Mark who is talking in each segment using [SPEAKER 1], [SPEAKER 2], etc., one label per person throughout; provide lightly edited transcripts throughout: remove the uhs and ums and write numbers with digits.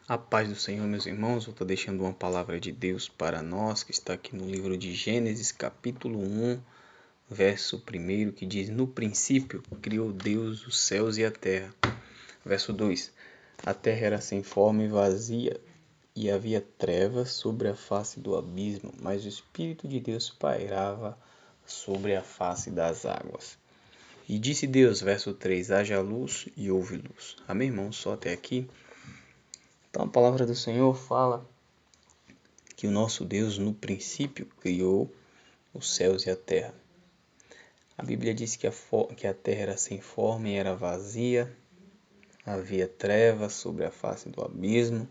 [SPEAKER 1] A paz do Senhor, meus irmãos, eu estou deixando uma palavra de Deus para nós, que está aqui no livro de Gênesis, capítulo 1, verso 1, que diz: No princípio criou Deus os céus e a terra. Verso 2: A terra era sem forma e vazia, e havia trevas sobre a face do abismo, mas o Espírito de Deus pairava sobre a face das águas. E disse Deus, verso 3, haja luz e houve luz. Amém, irmãos? Só até aqui. Então a palavra do Senhor fala que o nosso Deus no princípio criou os céus e a terra. A Bíblia diz que a terra era sem forma e era vazia, havia trevas sobre a face do abismo,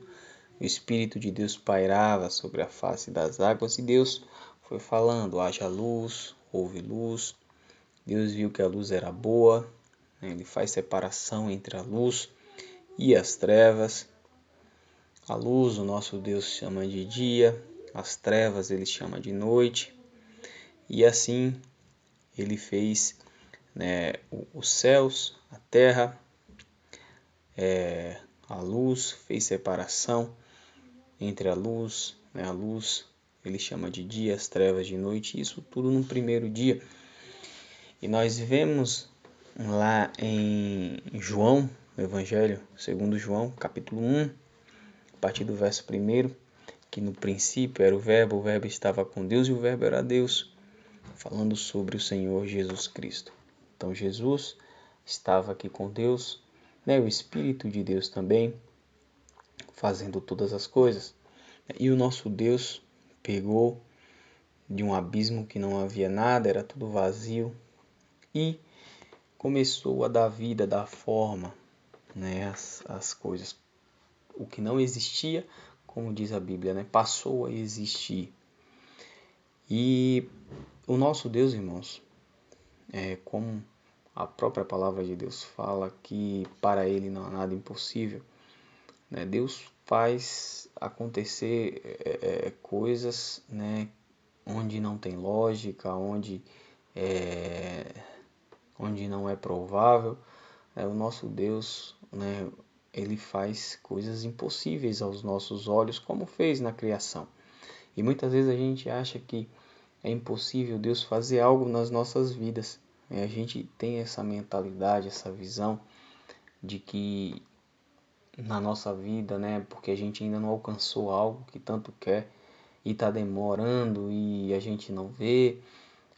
[SPEAKER 1] o Espírito de Deus pairava sobre a face das águas e Deus foi falando, haja luz, houve luz. Deus viu que a luz era boa, ele faz separação entre a luz e as trevas. A luz, o nosso Deus chama de dia, as trevas ele chama de noite. E assim ele fez os céus, a terra, a luz, fez separação entre a luz ele chama de dia, as trevas de noite, isso tudo no primeiro dia. E nós vemos lá em João, no Evangelho segundo João, capítulo 1, a partir do verso 1, que no princípio era o Verbo estava com Deus e o Verbo era Deus, falando sobre o Senhor Jesus Cristo. Então Jesus estava aqui com Deus, o Espírito de Deus também, fazendo todas as coisas. E o nosso Deus pegou de um abismo que não havia nada, era tudo vazio, e começou a dar vida, a dar forma às coisas. O que não existia, como diz a Bíblia, passou a existir. E o nosso Deus, irmãos, como a própria palavra de Deus fala, que para ele não há nada impossível. Deus faz acontecer coisas onde não tem lógica, onde não é provável. O nosso Deus, ele faz coisas impossíveis aos nossos olhos, como fez na criação. E muitas vezes a gente acha que é impossível Deus fazer algo nas nossas vidas. A gente tem essa mentalidade, essa visão de que na nossa vida, porque a gente ainda não alcançou algo que tanto quer e está demorando e a gente não vê,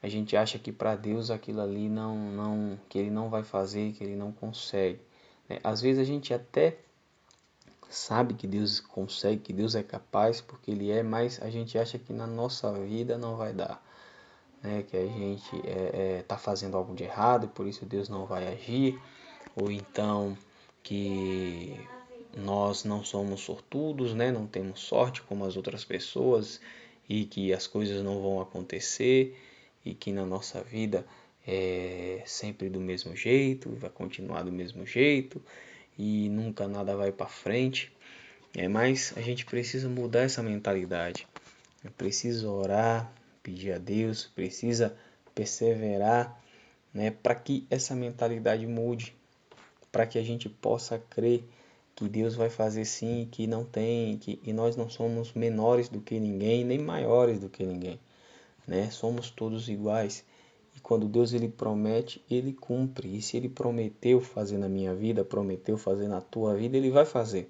[SPEAKER 1] a gente acha que para Deus aquilo ali que Ele não vai fazer, que Ele não consegue. Às vezes a gente até sabe que Deus consegue, que Deus é capaz, porque Ele é, mas a gente acha que na nossa vida não vai dar. Que a gente está fazendo algo de errado e por isso Deus não vai agir, ou então que nós não somos sortudos, não temos sorte como as outras pessoas e que as coisas não vão acontecer e que na nossa vida é sempre do mesmo jeito, vai continuar do mesmo jeito e nunca nada vai para frente. Mas a gente precisa mudar essa mentalidade. Precisa orar, pedir a Deus, precisa perseverar, para que essa mentalidade mude, para que a gente possa crer que Deus vai fazer sim, que não tem, que nós não somos menores do que ninguém, nem maiores do que ninguém, Somos todos iguais. E quando Deus ele promete, ele cumpre. E se ele prometeu fazer na minha vida, prometeu fazer na tua vida, ele vai fazer,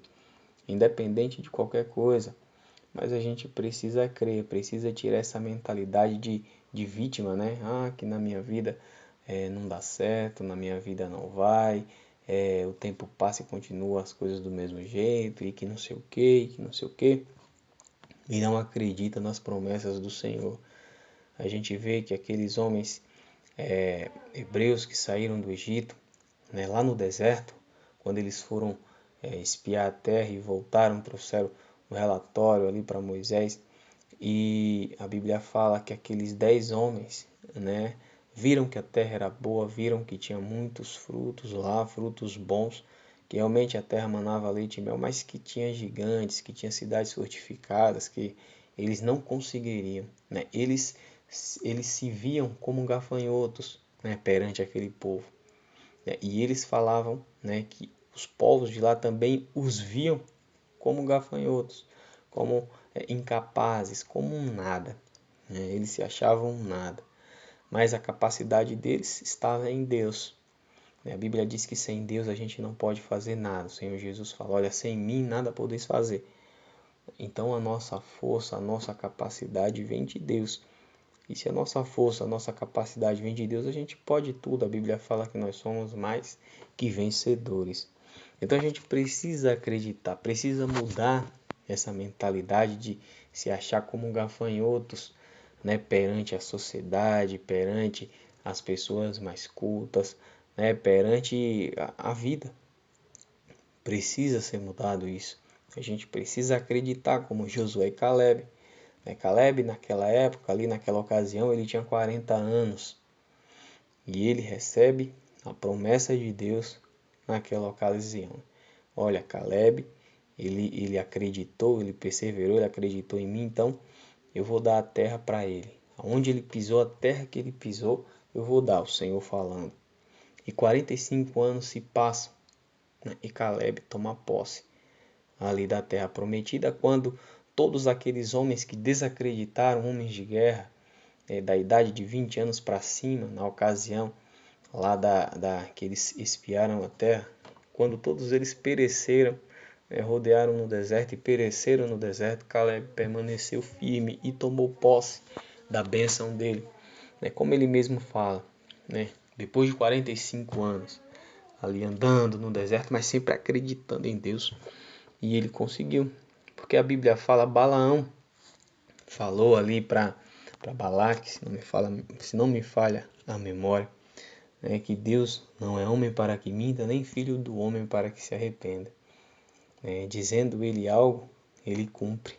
[SPEAKER 1] independente de qualquer coisa. Mas a gente precisa crer, precisa tirar essa mentalidade de vítima, que na minha vida não dá certo, na minha vida não vai, o tempo passa e continua as coisas do mesmo jeito, e que não sei o que, e não acredita nas promessas do Senhor. A gente vê que aqueles homens hebreus que saíram do Egito, lá no deserto, quando eles foram espiar a terra e voltaram, trouxeram um relatório ali para Moisés, e a Bíblia fala que aqueles 10 homens, viram que a terra era boa, viram que tinha muitos frutos lá, frutos bons, que realmente a terra manava leite e mel, mas que tinha gigantes, que tinha cidades fortificadas, que eles não conseguiriam, Eles se viam como gafanhotos, perante aquele povo. E eles falavam, que os povos de lá também os viam como gafanhotos, como incapazes, como um nada. Eles se achavam um nada, mas a capacidade deles estava em Deus. A Bíblia diz que sem Deus a gente não pode fazer nada. O Senhor Jesus fala, olha, sem mim nada podeis fazer. Então a nossa força, a nossa capacidade vem de Deus. E se a nossa força, a nossa capacidade vem de Deus, a gente pode tudo. A Bíblia fala que nós somos mais que vencedores. Então a gente precisa acreditar, precisa mudar essa mentalidade de se achar como gafanhotos, perante a sociedade, perante as pessoas mais cultas, perante a vida. Precisa ser mudado isso. A gente precisa acreditar como Josué e Caleb. Caleb, naquela época, ali naquela ocasião, ele tinha 40 anos. E ele recebe a promessa de Deus naquela ocasião. Olha, Caleb, ele acreditou, ele perseverou, ele acreditou em mim, então eu vou dar a terra para ele. Onde ele pisou, a terra que ele pisou, eu vou dar, o Senhor falando. E 45 anos se passam, e Caleb toma posse ali da terra prometida, quando todos aqueles homens que desacreditaram, homens de guerra, da idade de 20 anos para cima, na ocasião lá que eles espiaram a terra, quando todos eles pereceram, rodearam no deserto e pereceram no deserto, Caleb permaneceu firme e tomou posse da bênção dele. Como ele mesmo fala, depois de 45 anos, ali andando no deserto, mas sempre acreditando em Deus, e ele conseguiu. Porque a Bíblia fala, Balaão falou ali para Balaque, se não me falha a memória, que Deus não é homem para que minta, nem filho do homem para que se arrependa. Dizendo ele algo, ele cumpre.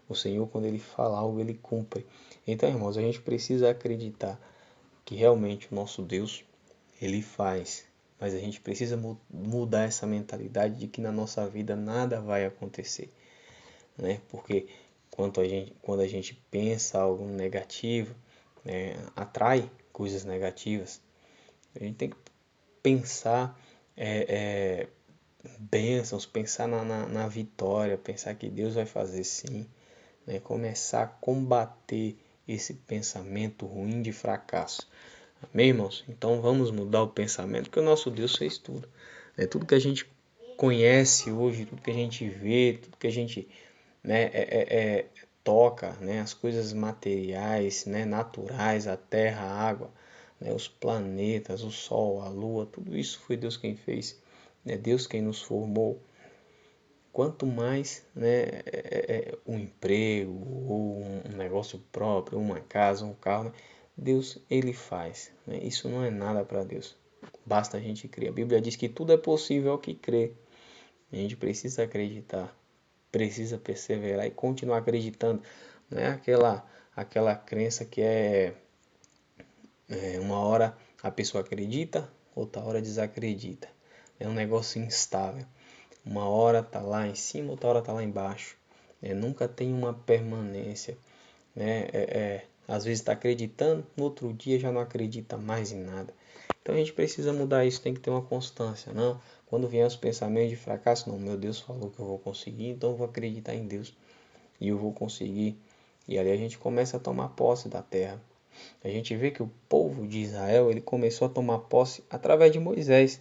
[SPEAKER 1] O Senhor, quando ele fala algo, ele cumpre. Então, irmãos, a gente precisa acreditar que realmente o nosso Deus, ele faz. Mas a gente precisa mudar essa mentalidade de que na nossa vida nada vai acontecer. Porque quando a gente pensa algo negativo, atrai coisas negativas. A gente tem que pensar bênçãos, pensar na vitória, pensar que Deus vai fazer sim, começar a combater esse pensamento ruim de fracasso. Amém, irmãos? Então vamos mudar o pensamento, porque o nosso Deus fez tudo. Tudo que a gente conhece hoje, tudo que a gente vê, tudo que a gente toca, as coisas materiais, naturais, a terra, a água, os planetas, o sol, a lua, tudo isso foi Deus quem fez. Deus quem nos formou. Quanto mais um emprego, ou um negócio próprio, uma casa, um carro, Deus ele faz. Isso não é nada para Deus. Basta a gente crer. A Bíblia diz que tudo é possível ao que crê. A gente precisa acreditar, precisa perseverar e continuar acreditando. Não é aquela crença que uma hora a pessoa acredita, outra hora desacredita. É um negócio instável. Uma hora está lá em cima, outra hora está lá embaixo. Nunca tem uma permanência. Às vezes está acreditando, no outro dia já não acredita mais em nada. Então a gente precisa mudar isso, tem que ter uma constância. Não, quando vier os pensamentos de fracasso, não, meu Deus falou que eu vou conseguir, então eu vou acreditar em Deus e eu vou conseguir. E ali a gente começa a tomar posse da terra. A gente vê que o povo de Israel ele começou a tomar posse através de Moisés,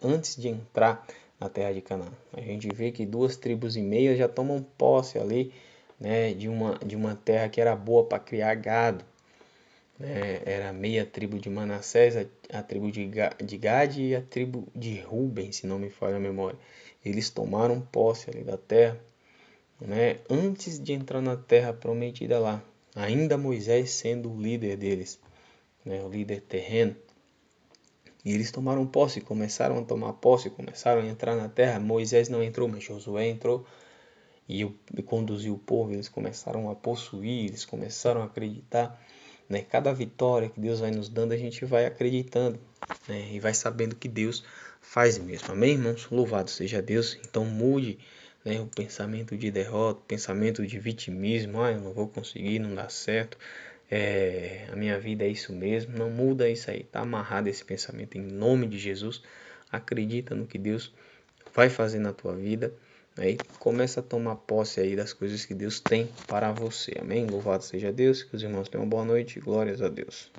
[SPEAKER 1] antes de entrar na terra de Canaã. A gente vê que 2,5 tribos já tomam posse ali, de uma terra que era boa para criar gado. Era meia tribo de Manassés, a tribo de Gade e a tribo de Ruben, se não me falha a memória. Eles tomaram posse ali da terra, antes de entrar na terra prometida lá. Ainda Moisés sendo o líder deles, o líder terreno. E eles tomaram posse, começaram a tomar posse, começaram a entrar na terra. Moisés não entrou, mas Josué entrou e conduziu o povo. Eles começaram a possuir, eles começaram a acreditar. Cada vitória que Deus vai nos dando, a gente vai acreditando, e vai sabendo que Deus faz mesmo. Amém, irmãos? Louvado seja Deus. Então mude o pensamento de derrota, o pensamento de vitimismo. Eu não vou conseguir, não dá certo. A minha vida é isso mesmo. Não muda isso aí. Está amarrado esse pensamento em nome de Jesus. Acredita no que Deus vai fazer na tua vida, né? E começa a tomar posse aí das coisas que Deus tem para você. Amém? Louvado seja Deus, que os irmãos tenham uma boa noite. Glórias a Deus.